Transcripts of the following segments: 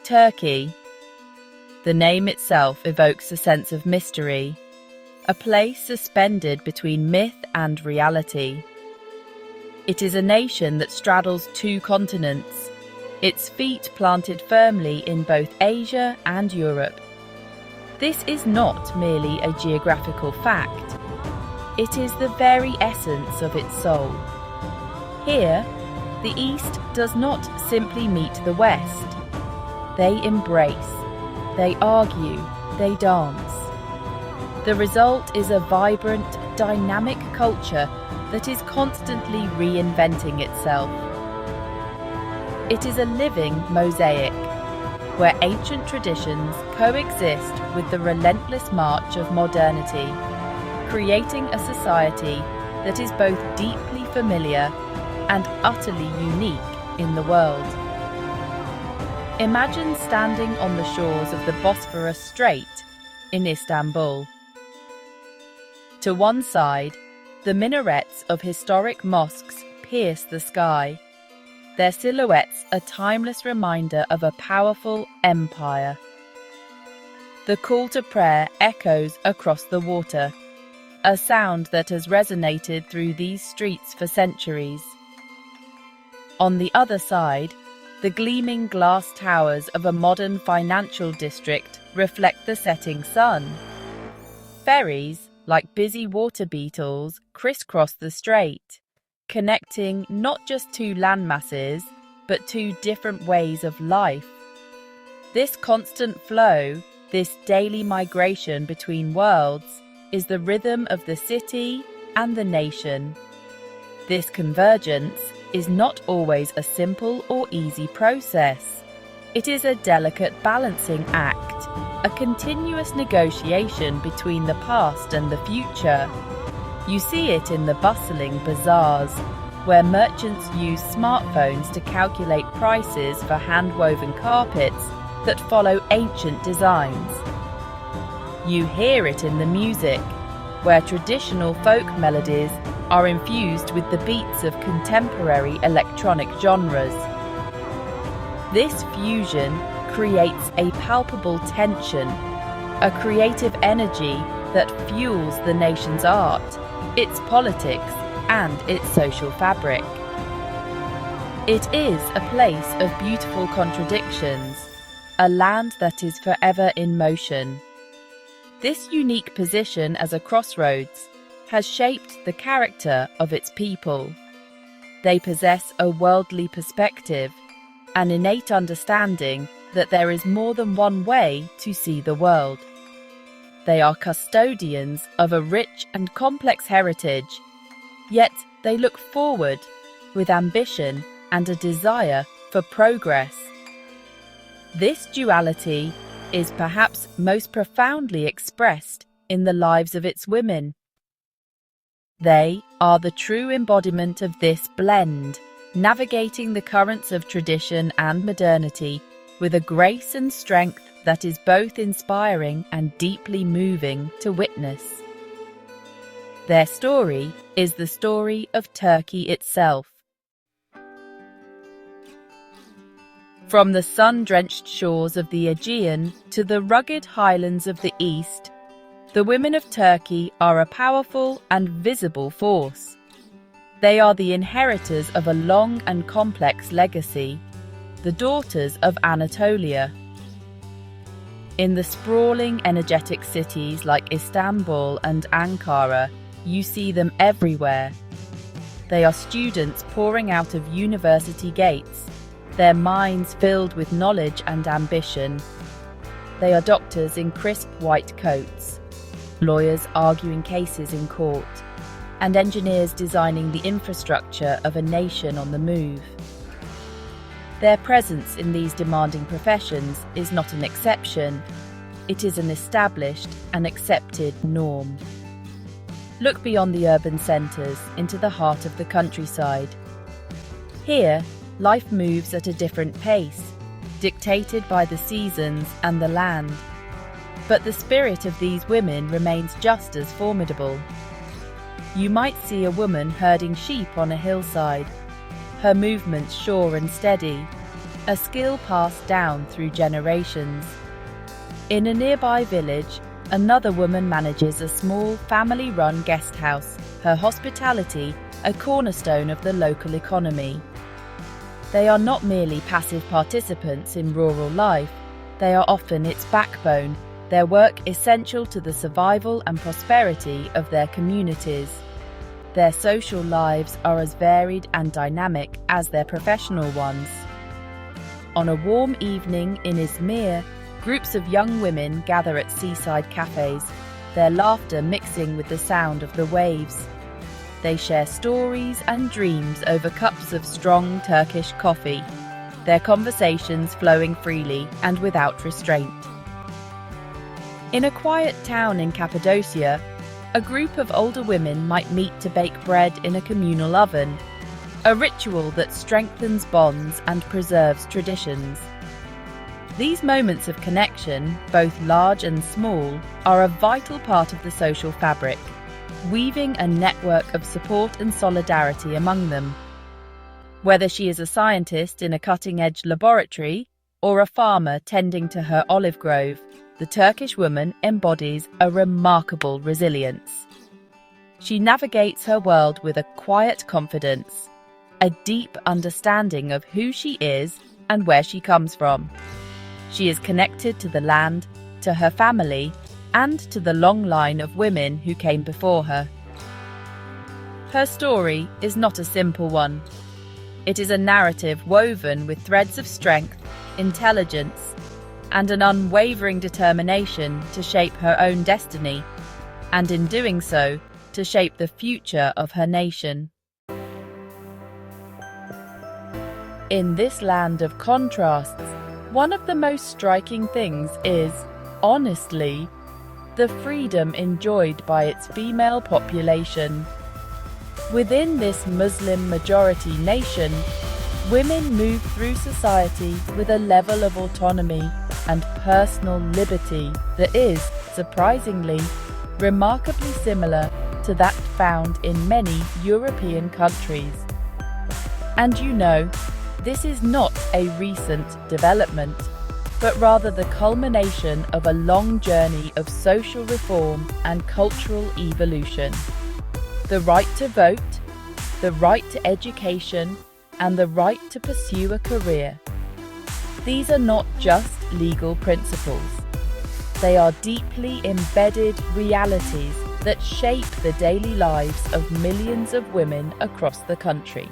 Turkey. The name itself evokes a sense of mystery, a place suspended between myth and reality. It is a nation that straddles two continents, its feet planted firmly in both Asia and Europe. This is not merely a geographical fact. It is the very essence of its soul. Here, the East does not simply meet the West. They embrace, they argue, they dance. The result is a vibrant, dynamic culture that is constantly reinventing itself. It is a living mosaic, where ancient traditions coexist with the relentless march of modernity, creating a society that is both deeply familiar and utterly unique in the world. Imagine standing on the shores of the Bosphorus Strait in Istanbul. To one side, the minarets of historic mosques pierce the sky, their silhouettes a timeless reminder of a powerful empire. The call to prayer echoes across the water, a sound that has resonated through these streets for centuries. On the other side, the gleaming glass towers of a modern financial district reflect the setting sun. Ferries, like busy water beetles, crisscross the strait, connecting not just two landmasses, but two different ways of life. This constant flow, this daily migration between worlds, is the rhythm of the city and the nation. This convergence is not always a simple or easy process. It is a delicate balancing act, a continuous negotiation between the past and the future. You see it in the bustling bazaars, where merchants use smartphones to calculate prices for hand-woven carpets that follow ancient designs. You hear it in the music, where traditional folk melodies are infused with the beats of contemporary electronic genres. This fusion creates a palpable tension, a creative energy that fuels the nation's art, its politics, and its social fabric. It is a place of beautiful contradictions, a land that is forever in motion. This unique position as a crossroads has shaped the character of its people. They possess a worldly perspective, an innate understanding that there is more than one way to see the world. They are custodians of a rich and complex heritage, yet they look forward with ambition and a desire for progress. This duality is perhaps most profoundly expressed in the lives of its women. They are the true embodiment of this blend, navigating the currents of tradition and modernity with a grace and strength that is both inspiring and deeply moving to witness. Their story is the story of Turkey itself. From the sun-drenched shores of the Aegean to the rugged highlands of the East, the women of Turkey are a powerful and visible force. They are the inheritors of a long and complex legacy, the daughters of Anatolia. In the sprawling, energetic cities like Istanbul and Ankara, you see them everywhere. They are students pouring out of university gates, their minds filled with knowledge and ambition. They are doctors in crisp white coats, lawyers arguing cases in court, and engineers designing the infrastructure of a nation on the move. Their presence in these demanding professions is not an exception, it is an established and accepted norm. Look beyond the urban centres into the heart of the countryside. Here, life moves at a different pace, dictated by the seasons and the land. But the spirit of these women remains just as formidable. You might see a woman herding sheep on a hillside, her movements sure and steady, a skill passed down through generations. In a nearby village, another woman manages a small family-run guest house, her hospitality a cornerstone of the local economy. They are not merely passive participants in rural life, they are often its backbone, their work essential to the survival and prosperity of their communities. Their social lives are as varied and dynamic as their professional ones. On a warm evening in Izmir, groups of young women gather at seaside cafes, their laughter mixing with the sound of the waves. They share stories and dreams over cups of strong Turkish coffee, their conversations flowing freely and without restraint. In a quiet town in Cappadocia, a group of older women might meet to bake bread in a communal oven, a ritual that strengthens bonds and preserves traditions. These moments of connection, both large and small, are a vital part of the social fabric, weaving a network of support and solidarity among them. Whether she is a scientist in a cutting-edge laboratory or a farmer tending to her olive grove, the Turkish woman embodies a remarkable resilience. She navigates her world with a quiet confidence, a deep understanding of who she is and where she comes from. She is connected to the land, to her family, and to the long line of women who came before her. Her story is not a simple one. It is a narrative woven with threads of strength, intelligence, and an unwavering determination to shape her own destiny, and in doing so, to shape the future of her nation. In this land of contrasts, one of the most striking things is, honestly, the freedom enjoyed by its female population. Within this Muslim-majority nation, women move through society with a level of autonomy and personal liberty that is, surprisingly, remarkably similar to that found in many European countries. And you know, this is not a recent development, but rather the culmination of a long journey of social reform and cultural evolution. The right to vote, the right to education, and the right to pursue a career. These are not just legal principles. They are deeply embedded realities that shape the daily lives of millions of women across the country.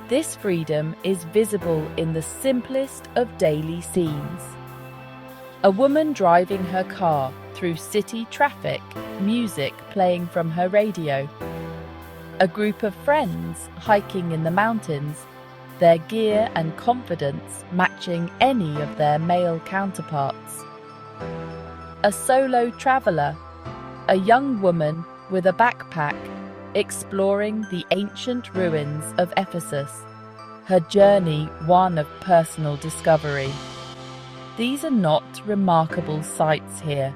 This freedom is visible in the simplest of daily scenes. A woman driving her car through city traffic, music playing from her radio. A group of friends hiking in the mountains, their gear and confidence matching any of their male counterparts. A solo traveller, a young woman with a backpack exploring the ancient ruins of Ephesus, her journey one of personal discovery. These are not remarkable sights here.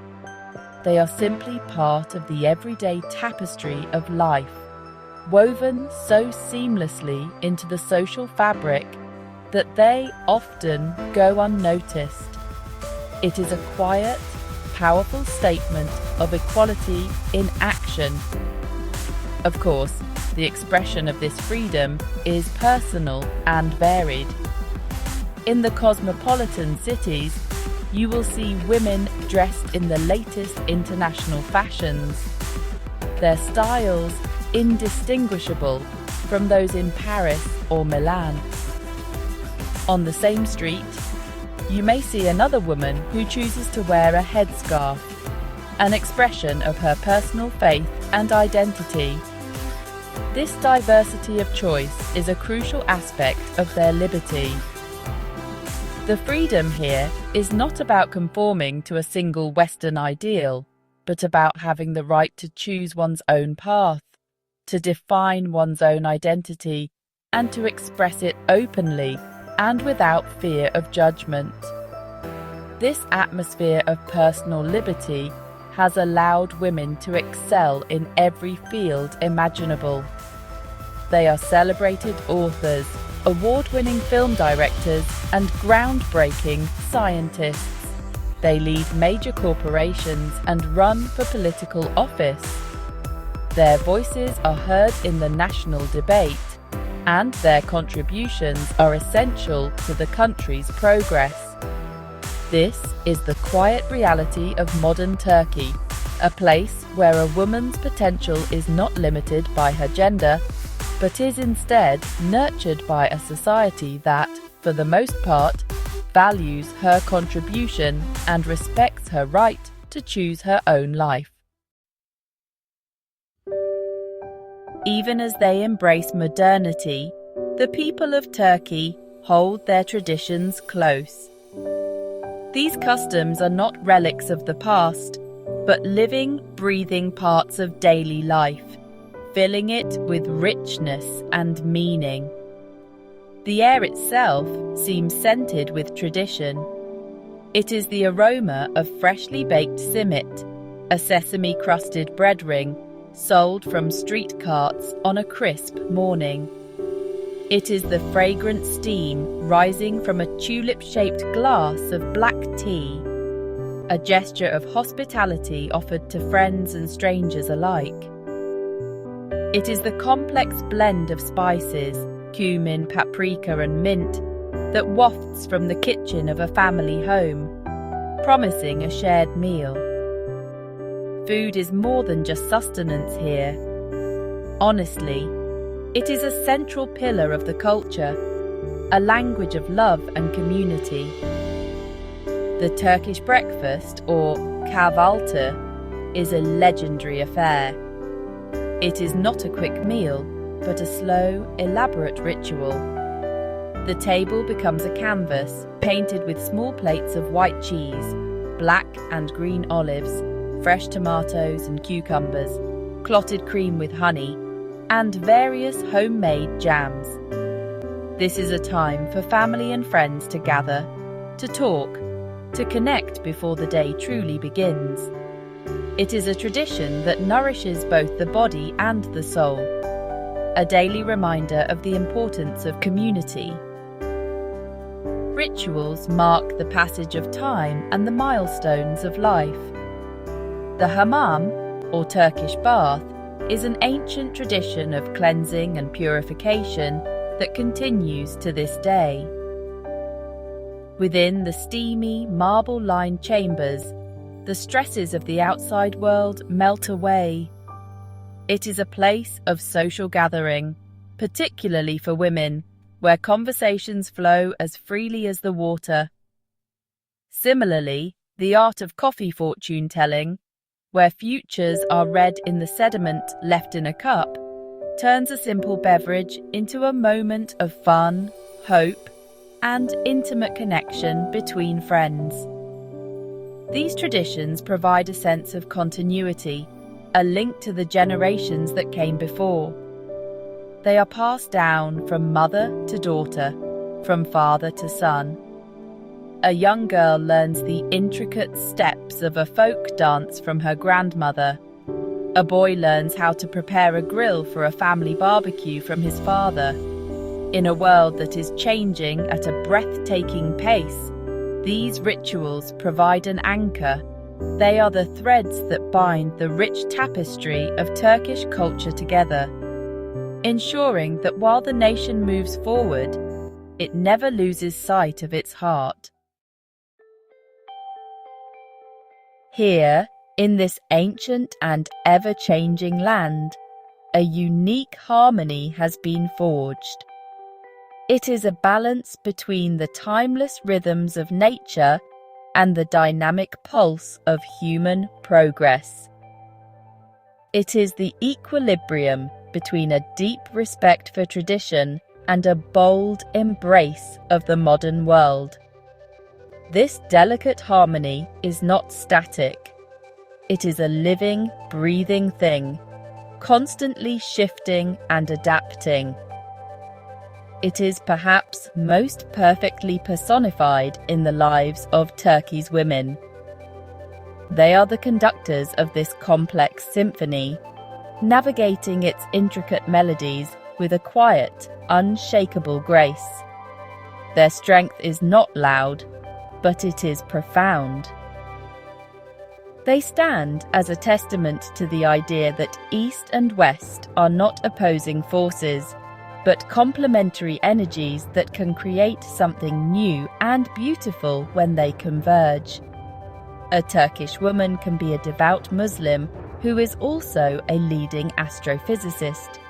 They are simply part of the everyday tapestry of life, woven so seamlessly into the social fabric that they often go unnoticed. It is a quiet, powerful statement of equality in action. Of course, the expression of this freedom is personal and varied. In the cosmopolitan cities, you will see women dressed in the latest international fashions, their styles indistinguishable from those in Paris or Milan. On the same street, you may see another woman who chooses to wear a headscarf, an expression of her personal faith and identity. This diversity of choice is a crucial aspect of their liberty. The freedom here is not about conforming to a single Western ideal, but about having the right to choose one's own path, to define one's own identity, and to express it openly and without fear of judgment. This atmosphere of personal liberty has allowed women to excel in every field imaginable. They are celebrated authors, award-winning film directors and groundbreaking scientists. They lead major corporations and run for political office. Their voices are heard in the national debate, and their contributions are essential to the country's progress. This is the quiet reality of modern Turkey, a place where a woman's potential is not limited by her gender, but is instead nurtured by a society that, for the most part, values her contribution and respects her right to choose her own life. Even as they embrace modernity, the people of Turkey hold their traditions close. These customs are not relics of the past, but living, breathing parts of daily life, filling it with richness and meaning. The air itself seems scented with tradition. It is the aroma of freshly baked simit, a sesame-crusted bread ring sold from street carts on a crisp morning. It is the fragrant steam rising from a tulip-shaped glass of black tea, a gesture of hospitality offered to friends and strangers alike. It is the complex blend of spices, cumin, paprika and mint, that wafts from the kitchen of a family home, promising a shared meal. Food is more than just sustenance here. Honestly, it is a central pillar of the culture, a language of love and community. The Turkish breakfast, or kahvaltı, is a legendary affair. It is not a quick meal, but a slow, elaborate ritual. The table becomes a canvas painted with small plates of white cheese, black and green olives, fresh tomatoes and cucumbers, clotted cream with honey, and various homemade jams. This is a time for family and friends to gather, to talk, to connect before the day truly begins. It is a tradition that nourishes both the body and the soul, a daily reminder of the importance of community. Rituals mark the passage of time and the milestones of life. The hammam, or Turkish bath, is an ancient tradition of cleansing and purification that continues to this day. Within the steamy, marble-lined chambers, the stresses of the outside world melt away. It is a place of social gathering, particularly for women, where conversations flow as freely as the water. Similarly, the art of coffee fortune-telling, where futures are read in the sediment left in a cup, turns a simple beverage into a moment of fun, hope, and intimate connection between friends. These traditions provide a sense of continuity, a link to the generations that came before. They are passed down from mother to daughter, from father to son. A young girl learns the intricate steps of a folk dance from her grandmother. A boy learns how to prepare a grill for a family barbecue from his father. In a world that is changing at a breathtaking pace, these rituals provide an anchor. They are the threads that bind the rich tapestry of Turkish culture together, ensuring that while the nation moves forward, it never loses sight of its heart. Here, in this ancient and ever-changing land, a unique harmony has been forged. It is a balance between the timeless rhythms of nature and the dynamic pulse of human progress. It is the equilibrium between a deep respect for tradition and a bold embrace of the modern world. This delicate harmony is not static. It is a living, breathing thing, constantly shifting and adapting. It is perhaps most perfectly personified in the lives of Turkey's women. They are the conductors of this complex symphony, navigating its intricate melodies with a quiet, unshakable grace. Their strength is not loud, but it is profound. They stand as a testament to the idea that East and West are not opposing forces, but complementary energies that can create something new and beautiful when they converge. A Turkish woman can be a devout Muslim who is also a leading astrophysicist.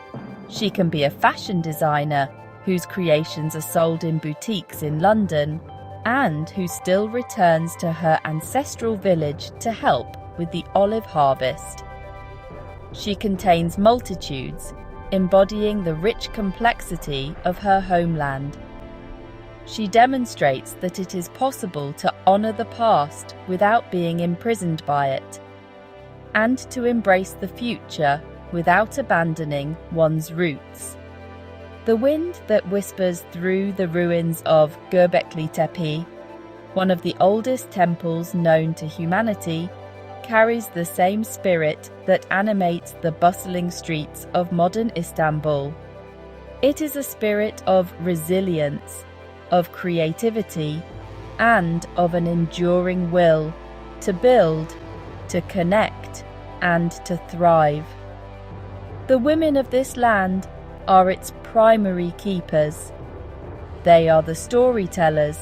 She can be a fashion designer whose creations are sold in boutiques in London and who still returns to her ancestral village to help with the olive harvest. She contains multitudes, embodying the rich complexity of her homeland. She demonstrates that it is possible to honor the past without being imprisoned by it, and to embrace the future without abandoning one's roots. The wind that whispers through the ruins of Göbekli Tepe, one of the oldest temples known to humanity, carries the same spirit that animates the bustling streets of modern Istanbul. It is a spirit of resilience, of creativity, and of an enduring will to build, to connect, and to thrive. The women of this land are its primary keepers. They are the storytellers,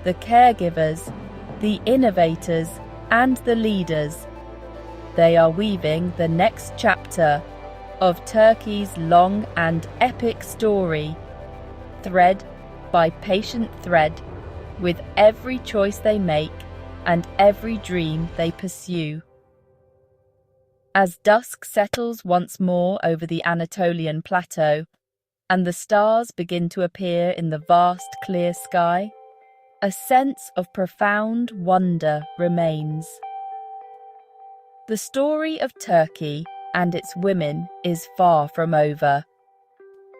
the caregivers, the innovators, and the leaders. They are weaving the next chapter of Turkey's long and epic story, thread by patient thread, with every choice they make and every dream they pursue. As dusk settles once more over the Anatolian plateau, and the stars begin to appear in the vast clear sky, a sense of profound wonder remains. The story of Turkey and its women is far from over.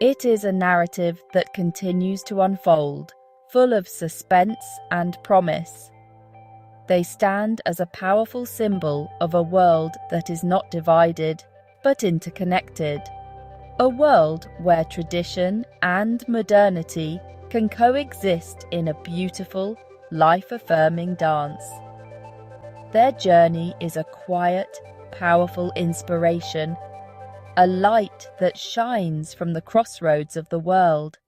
It is a narrative that continues to unfold, full of suspense and promise. They stand as a powerful symbol of a world that is not divided, but interconnected. A world where tradition and modernity can coexist in a beautiful, life-affirming dance. Their journey is a quiet, powerful inspiration, a light that shines from the crossroads of the world.